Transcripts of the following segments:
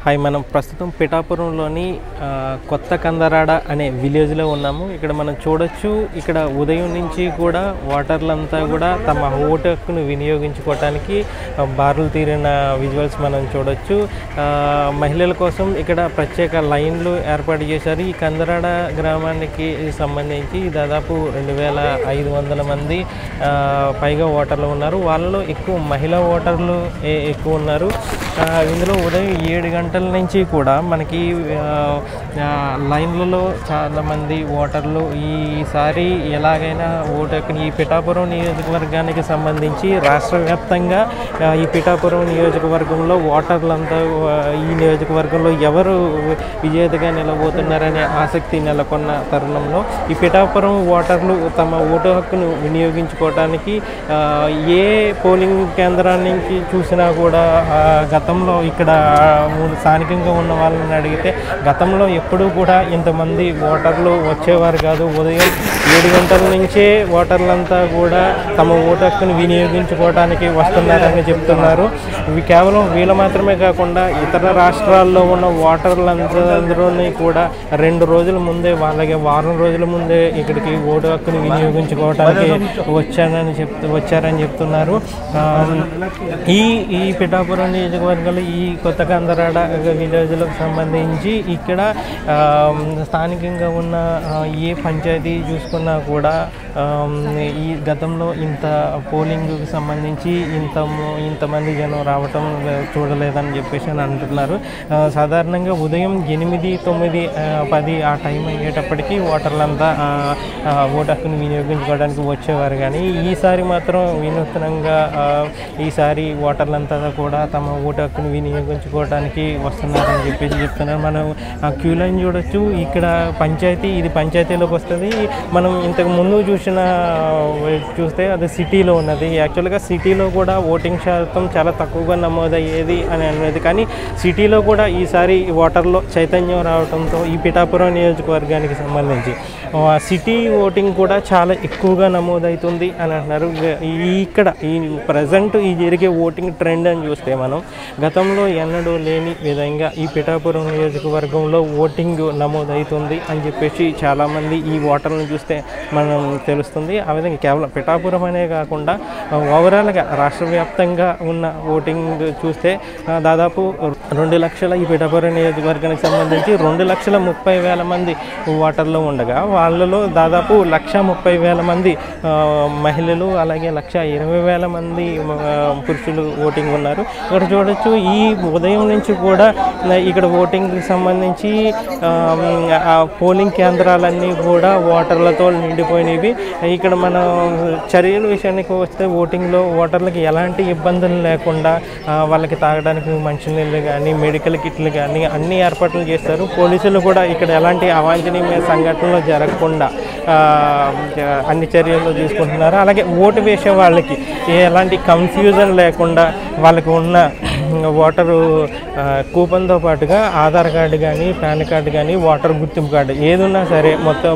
Hi, మనం ప్రస్తుతం పిఠాపురంలోని కొత్త కందరాడ అనే విలేజ్లో ఉన్నాము. ఇక్కడ మనం చూడొచ్చు, ఇక్కడ ఉదయం నుంచి కూడా ఓటర్లంతా కూడా తమ ఓటు హక్కును వినియోగించుకోవటానికి బారులు తీరిన విజువల్స్ మనం చూడొచ్చు. మహిళల కోసం ఇక్కడ ప్రత్యేక లైన్లు ఏర్పాటు చేశారు. ఈ కందరాడ గ్రామానికి సంబంధించి దాదాపు 2500 మంది పైగా ఓటర్లు ఉన్నారు. వాళ్ళలో ఎక్కువ మహిళా ఓటర్లు ఎక్కువ ఉన్నారు. ఇందులో ఉదయం 7 గంటల నుంచి కూడా మనకి లైన్లలో చాలామంది ఓటర్లు ఈసారి ఎలాగైనా ఓటు ఈ పిఠాపురం నియోజకవర్గానికి సంబంధించి రాష్ట్ర వ్యాప్తంగా ఈ పిఠాపురం నియోజకవర్గంలో ఓటర్లంతా ఈ నియోజకవర్గంలో ఎవరు విజేతగా నిలబోతున్నారనే ఆసక్తి నెలకొన్న తరుణంలో ఈ పిఠాపురం ఓటర్లు తమ ఓటు హక్కును వినియోగించుకోవడానికి ఏ పోలింగ్ కేంద్రానికి చూసినా కూడా గతంలో ఇక్కడ స్థానికంగా ఉన్న వాళ్ళని అడిగితే గతంలో ఎప్పుడూ కూడా ఇంతమంది ఓటర్లు వచ్చేవారు కాదు. ఉదయం 7 గంటల నుంచే ఓటర్లంతా కూడా తమ ఓటు హక్కును వినియోగించుకోవడానికి వస్తున్నారని చెప్తున్నారు. ఇవి కేవలం వీళ్ళు మాత్రమే కాకుండా ఇతర రాష్ట్రాల్లో ఉన్న ఓటర్లందరూ కూడా 2 రోజుల ముందే, వాళ్ళకి వారం రోజుల ముందే ఇక్కడికి ఓటు హక్కును వినియోగించుకోవడానికి వచ్చారని చెప్తున్నారు. ఈ పిఠాపురం నియోజకవర్గంలో ఈ కొత్త కందరాడ విలేజ్లకు సంబంధించి ఇక్కడ స్థానికంగా ఉన్న ఏ పంచాయతీ చూసుకున్నా కూడా ఈ గతంలో ఇంత పోలింగ్కి సంబంధించి ఇంతమంది జనం రావటం చూడలేదని చెప్పేసి అని అంటున్నారు. సాధారణంగా ఉదయం 8, 9, 10 ఆ టైం అయ్యేటప్పటికీ ఓటర్లంతా ఓటు హక్కును వినియోగించుకోవడానికి వచ్చేవారు. కానీ ఈసారి మాత్రం వినూత్నంగా ఈసారి ఓటర్లంతా కూడా తమ ఓటు హక్కును వినియోగించుకోవడానికి వస్తున్నారని చెప్పేసి చెప్తున్నారు. మనం క్యూ లైన్ చూడొచ్చు. ఇక్కడ ఇది పంచాయతీలోకి వస్తుంది. మనం ఇంతకు ముందు చూస్తే అది సిటీలో ఉన్నది. యాక్చువల్గా సిటీలో కూడా ఓటింగ్ శాతం చాలా తక్కువగా నమోదయ్యేది అని అనేది. కానీ సిటీలో కూడా ఈసారి ఓటర్లో చైతన్యం రావడంతో ఈ పిఠాపురం నియోజకవర్గానికి సంబంధించి సిటీ ఓటింగ్ కూడా చాలా ఎక్కువగా నమోదవుతుంది అని అంటున్నారు. ఇక్కడ ప్రజెంట్ ఈ జరిగే ఓటింగ్ ట్రెండ్ అని చూస్తే మనం గతంలో ఎన్నడూ లేని విధంగా ఈ పిఠాపురం నియోజకవర్గంలో ఓటింగ్ నమోదవుతుంది అని చెప్పేసి చాలామంది ఈ ఓటర్లను చూస్తే మనం తెలుస్తుంది. ఆ విధంగా కేవలం పిఠాపురం అనే కాకుండా ఓవరాల్గా రాష్ట్ర వ్యాప్తంగా ఉన్న ఓటింగ్ చూస్తే దాదాపు 2 లక్షల ఈ పిఠాపురం నియోజకవర్గానికి సంబంధించి 2,30,000 మంది ఓటర్లు ఉండగా వాళ్ళలో దాదాపు 1,30,000 మంది మహిళలు, అలాగే 1,20,000 మంది పురుషులు ఓటింగ్ ఉన్నారు. ఇక్కడ చూడొచ్చు, ఈ ఉదయం నుంచి కూడా ఇక్కడ ఓటింగ్కి సంబంధించి పోలింగ్ కేంద్రాలన్నీ కూడా ఓటర్లతో నిండిపోయినవి. ఇక్కడ మనం చర్యల విషయానికి వస్తే ఓటింగ్లో ఓటర్లకి ఎలాంటి ఇబ్బందులు లేకుండా వాళ్ళకి తాగడానికి మంచినీళ్ళు కానీ, మెడికల్ కిట్లు కానీ అన్ని ఏర్పాట్లు చేస్తారు. పోలీసులు కూడా ఇక్కడ ఎలాంటి అవాంఛనీయ సంఘటనలు జరగకుండా అన్ని చర్యలు తీసుకుంటున్నారు. అలాగే ఓటు వేసే వాళ్ళకి ఎలాంటి కన్ఫ్యూజన్ లేకుండా వాళ్ళకి ఉన్న ఓటరు కూపన్తో పాటుగా ఆధార్ కార్డు కానీ, పాన్ కార్డు కానీ, ఓటర్ గుర్తింపు కార్డు ఏదున్నా సరే, మొత్తం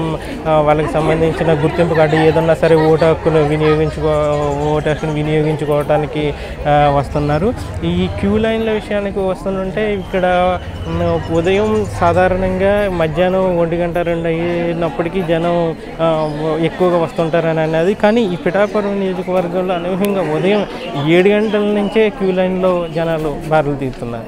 వాళ్ళకి సంబంధించిన గుర్తింపు కార్డు ఏదన్నా సరే ఓటు హక్కును వినియోగించుకోవడానికి వస్తున్నారు. ఈ క్యూ లైన్ల విషయానికి వస్తుంటే ఇక్కడ ఉదయం సాధారణంగా మధ్యాహ్నం 1 గంట 2 అయినప్పటికీ జనం ఎక్కువగా వస్తుంటారని అనేది. కానీ ఈ పిఠాపురం నియోజకవర్గంలో అనూహ్యంగా ఉదయం 7 గంటల నుంచే క్యూ లైన్లో జనాలు బారులు తీరుతున్నారు.